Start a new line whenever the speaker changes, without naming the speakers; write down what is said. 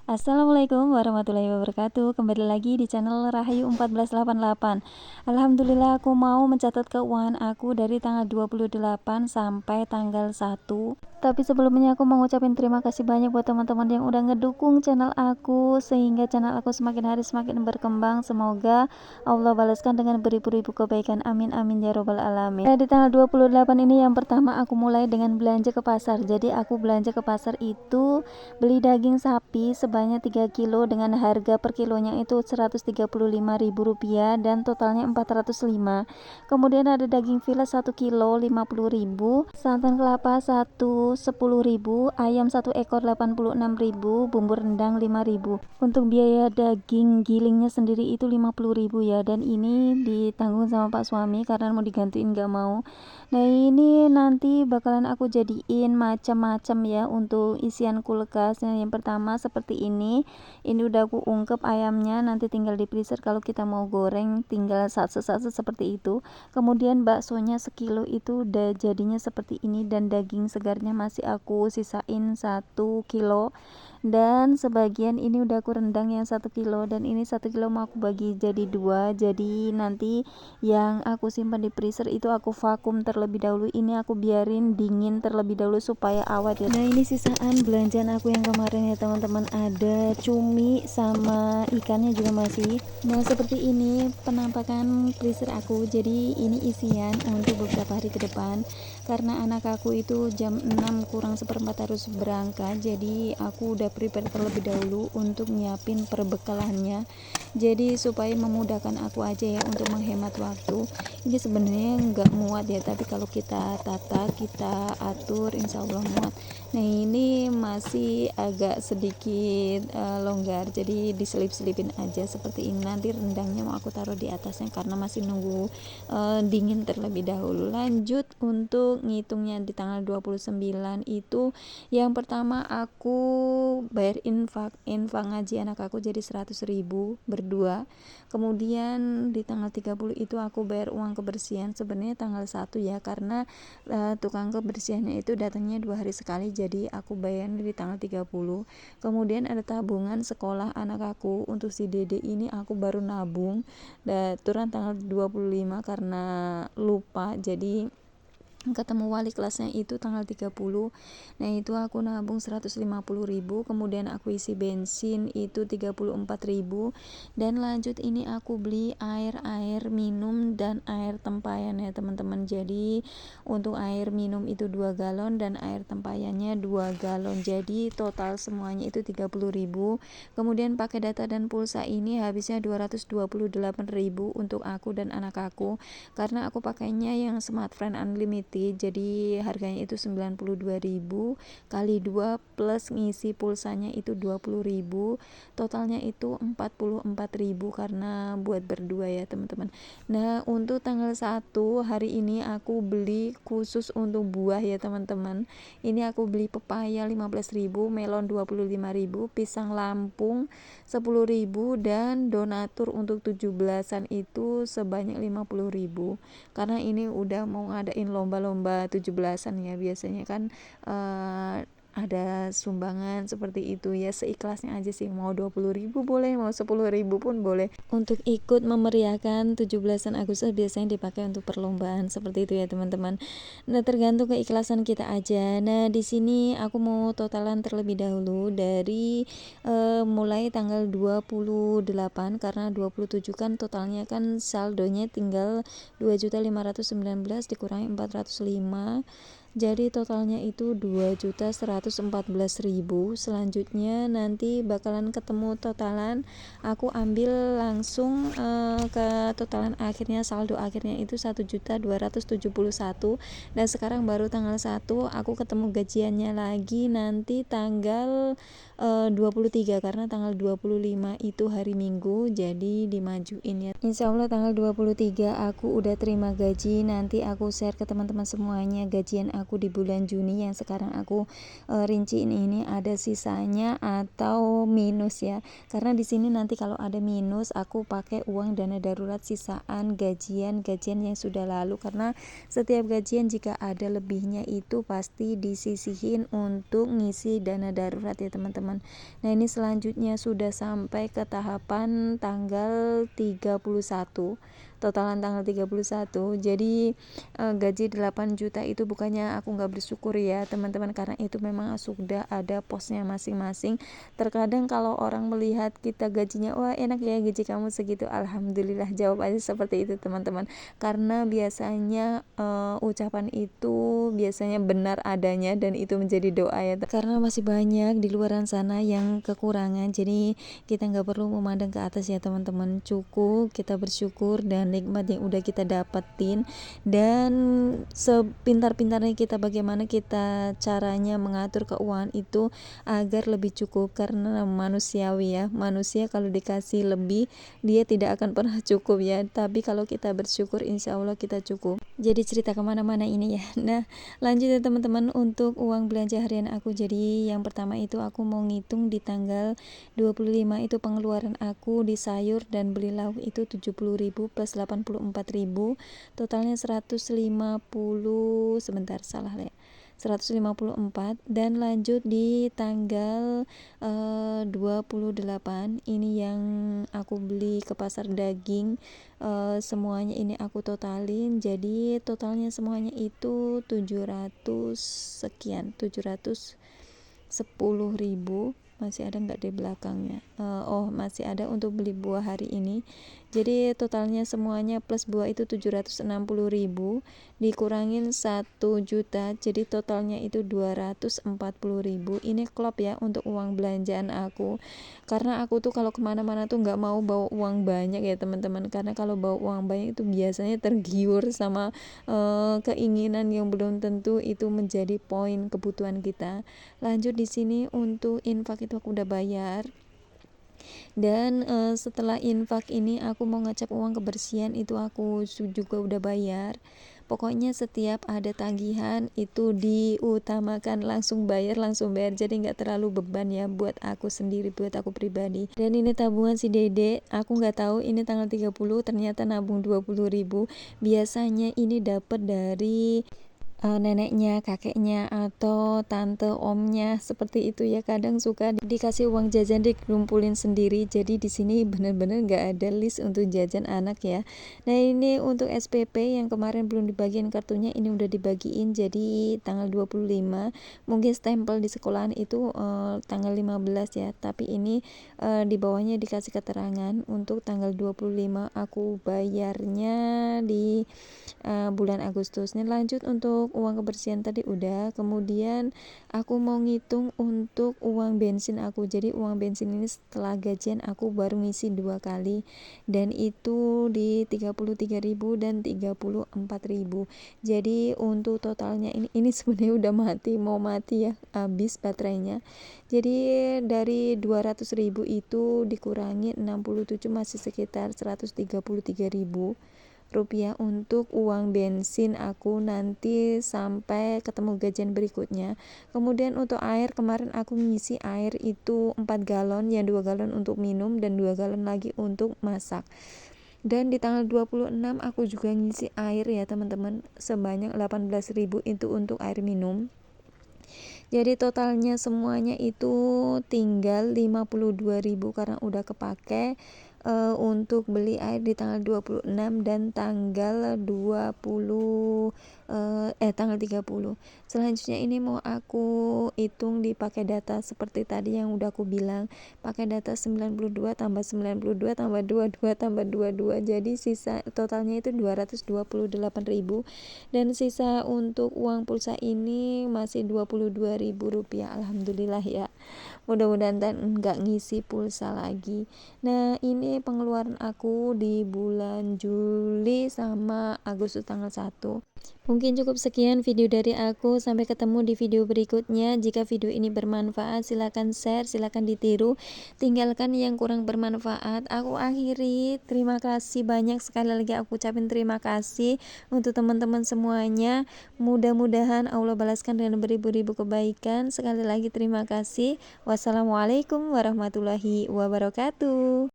Assalamualaikum warahmatullahi wabarakatuh. Kembali lagi di channel Rahayu 1488. Alhamdulillah aku mau mencatat keuangan aku dari tanggal 28 sampai tanggal 1. Tapi sebelumnya aku mau ngucapin terima kasih banyak buat teman-teman yang udah ngedukung channel aku sehingga channel aku semakin hari semakin berkembang. Semoga Allah balaskan dengan beribu-ribu kebaikan. Amin amin ya robbal alamin. Di tanggal 28 ini yang pertama aku mulai dengan belanja ke pasar. Jadi aku belanja ke pasar itu beli daging sapi sebanyak 3 kilo dengan harga per kilonya itu Rp135.000 dan totalnya 405. Kemudian ada daging filet 1 kilo 50.000, santan kelapa 10.000, ayam 1 ekor 86.000, bumbu rendang 5.000. Untuk biaya daging gilingnya sendiri itu 50.000 ya, dan ini ditanggung sama Pak suami karena mau digantiin gak mau. Nah ini nanti bakalan aku jadiin macam-macam ya untuk isian kulkas. Yang pertama seperti ini udah aku ungkep ayamnya, nanti tinggal di freezer, kalau kita mau goreng tinggal satu-satu seperti itu. Kemudian baksonya sekilo itu udah jadinya seperti ini, dan daging segarnya masih aku sisain 1 kilo, dan sebagian ini udah aku rendang yang 1 kilo, dan ini 1 kilo mau aku bagi jadi 2. Jadi nanti yang aku simpan di freezer itu aku vakum terlebih dahulu, ini aku biarin dingin terlebih dahulu supaya awet ya. Nah ini sisaan belanjaan aku yang kemarin ya teman-teman, ada cumi sama ikannya juga masih. Nah seperti ini penampakan freezer aku, jadi ini isian untuk beberapa hari ke depan karena anak aku itu jam 6 kurang seperempat harus berangkat, jadi aku udah prepare terlebih dahulu untuk nyiapin perbekalannya, jadi supaya memudahkan aku aja ya untuk menghemat waktu. Ini sebenarnya nggak muat ya, tapi kalau kita tata, kita atur, insya Allah muat. Nah ini masih agak sedikit longgar, jadi diselip-selipin aja seperti ini. Nanti rendangnya mau aku taruh di atasnya karena masih nunggu dingin terlebih dahulu. Lanjut untuk ngitungnya di tanggal 29 itu, yang pertama aku bayar infak ngaji anak aku jadi 100.000 berdua. Kemudian di tanggal 30 itu aku bayar uang kebersihan, sebenarnya tanggal 1 ya, karena tukang kebersihannya itu datangnya 2 hari sekali, jadi aku bayar di tanggal 30. Kemudian ada tabungan sekolah anak aku untuk si Dede, ini aku baru nabung turun tanggal 25 karena lupa, jadi ketemu wali kelasnya itu tanggal 30. Nah itu aku nabung 150.000. Kemudian aku isi bensin itu 34.000. Dan lanjut ini aku beli air minum dan air tempayan ya teman-teman. Jadi untuk air minum itu 2 galon dan air tempayannya 2 galon, jadi total semuanya itu 30.000. Kemudian pakai data dan pulsa ini habisnya 228.000 untuk aku dan anak aku, karena aku pakainya yang Smartfriend Unlimited, jadi harganya itu 92.000 kali 2 plus ngisi pulsanya itu 20.000, totalnya itu 44.000 karena buat berdua ya teman-teman. Nah untuk tanggal 1 hari ini aku beli khusus untuk buah ya teman-teman, ini aku beli pepaya 15.000, melon 25.000, pisang Lampung 10.000, dan donatur untuk 17-an itu sebanyak 50.000, karena ini udah mau ngadain lomba 17-an ya, biasanya kan ada sumbangan seperti itu ya, seikhlasnya aja sih, mau 20.000 boleh, mau 10.000 pun boleh. Untuk ikut memeriahkan 17-an Agustus biasanya dipakai untuk perlombaan seperti itu ya teman-teman. Nah tergantung keikhlasan kita aja. Nah di sini aku mau totalan terlebih dahulu dari mulai tanggal 28, karena 27 kan totalnya kan saldonya tinggal 2.519 dikurangi 405, jadi totalnya itu 2.114.000. Selanjutnya nanti bakalan ketemu totalan, aku ambil langsung ke totalan akhirnya, saldo akhirnya itu 1.271. dan sekarang baru tanggal 1 aku ketemu gajiannya lagi nanti tanggal 23, karena tanggal 25 itu hari Minggu, jadi dimajuin ya. Insya Allah tanggal 23 aku udah terima gaji, nanti aku share ke teman-teman semuanya gajian aku di bulan Juni yang sekarang aku rinciin ini ada sisanya atau minus ya, karena di sini nanti kalau ada minus aku pakai uang dana darurat sisaan gajian yang sudah lalu, karena setiap gajian jika ada lebihnya itu pasti disisihin untuk ngisi dana darurat ya teman-teman. Nah ini selanjutnya sudah sampai ke tahapan tanggal 31, totalan tanggal 31. Jadi gaji 8 juta itu bukannya aku nggak bersyukur ya teman-teman, karena itu memang sudah ada posnya masing-masing. Terkadang kalau orang melihat kita gajinya, wah enak ya gaji kamu segitu, alhamdulillah, jawab aja seperti itu teman-teman, karena biasanya ucapan itu biasanya benar adanya dan itu menjadi doa ya, karena masih banyak di luaran sana yang kekurangan. Jadi kita nggak perlu memandang ke atas ya teman-teman, cukup kita bersyukur dan nikmat yang udah kita dapetin, dan sepintar-pintarnya kita bagaimana kita caranya mengatur keuangan itu agar lebih cukup, karena manusiawi ya, manusia kalau dikasih lebih dia tidak akan pernah cukup ya, tapi kalau kita bersyukur insya Allah kita cukup. Jadi cerita kemana-mana ini ya. Nah lanjut ya teman-teman, untuk uang belanja harian aku. Jadi yang pertama itu aku mau ngitung di tanggal 25 itu pengeluaran aku di sayur dan beli lauk itu 70.000 plus 84.000, totalnya 150, sebentar salah ya, 154. Dan lanjut di tanggal 28 ini yang aku beli ke pasar daging, semuanya ini aku totalin, jadi totalnya semuanya itu 700 sekian, 710.000. Masih ada nggak di belakangnya? Oh masih ada untuk beli buah hari ini. Jadi totalnya semuanya plus buah itu 760.000 dikurangin 1 juta, jadi totalnya itu 240.000. Ini klop ya untuk uang belanjaan aku, karena aku tuh kalau kemana-mana tuh nggak mau bawa uang banyak ya teman-teman, karena kalau bawa uang banyak itu biasanya tergiur sama keinginan yang belum tentu itu menjadi poin kebutuhan kita. Lanjut di sini untuk infak itu aku udah bayar, dan setelah infak ini aku mau ngecek uang kebersihan itu aku juga udah bayar. Pokoknya setiap ada tagihan itu diutamakan langsung bayar, jadi nggak terlalu beban ya buat aku sendiri, buat aku pribadi. Dan ini tabungan si Dede, aku nggak tahu ini tanggal 30 ternyata nabung 20.000. Biasanya ini dapat dari neneknya, kakeknya, atau tante, omnya, seperti itu ya. Kadang suka dikasih uang jajan dikumpulin sendiri, jadi di sini bener-bener nggak ada list untuk jajan anak ya. Nah ini untuk SPP yang kemarin belum dibagiin kartunya, ini udah dibagiin, jadi tanggal 25. Mungkin stempel di sekolahan itu tanggal 15 ya, tapi ini di bawahnya dikasih keterangan untuk tanggal 25 aku bayarnya di bulan Agustus. Ini lanjut untuk uang kebersihan tadi udah, kemudian aku mau ngitung untuk uang bensin aku. Jadi uang bensin ini setelah gajian aku baru ngisi 2 kali, dan itu di 33.000 dan 34.000. Jadi untuk totalnya ini sebenarnya udah mau mati ya, habis baterainya. Jadi dari 200.000 itu dikurangi 67, masih sekitar 133.000 rupiah untuk uang bensin aku nanti sampai ketemu gajian berikutnya. Kemudian untuk air, kemarin aku ngisi air itu 4 galon, yang 2 galon untuk minum dan 2 galon lagi untuk masak. Dan di tanggal 26 aku juga ngisi air ya teman-teman, sebanyak 18.000 itu untuk air minum. Jadi totalnya semuanya itu tinggal 52.000 karena udah kepake untuk beli air di tanggal 26 dan tanggal 20 tanggal 30. Selanjutnya ini mau aku hitung dipakai data seperti tadi yang udah aku bilang, pakai data 92 tambah 92 tambah 22 tambah 22, jadi sisa totalnya itu 228.000, dan sisa untuk uang pulsa ini masih 22.000 rupiah. Alhamdulillah ya, mudah-mudahan nggak ngisi pulsa lagi. Nah ini pengeluaran aku di bulan Juli sama Agustus tanggal 1. Mungkin Mungkin cukup sekian video dari aku, sampai ketemu di video berikutnya. Jika video ini bermanfaat silahkan share, silahkan ditiru, tinggalkan yang kurang bermanfaat aku akhiri. Terima kasih banyak, sekali lagi aku ucapin terima kasih untuk teman-teman semuanya. Mudah-mudahan Allah balaskan dengan beribu-ribu kebaikan. Sekali lagi terima kasih. Wassalamualaikum warahmatullahi wabarakatuh.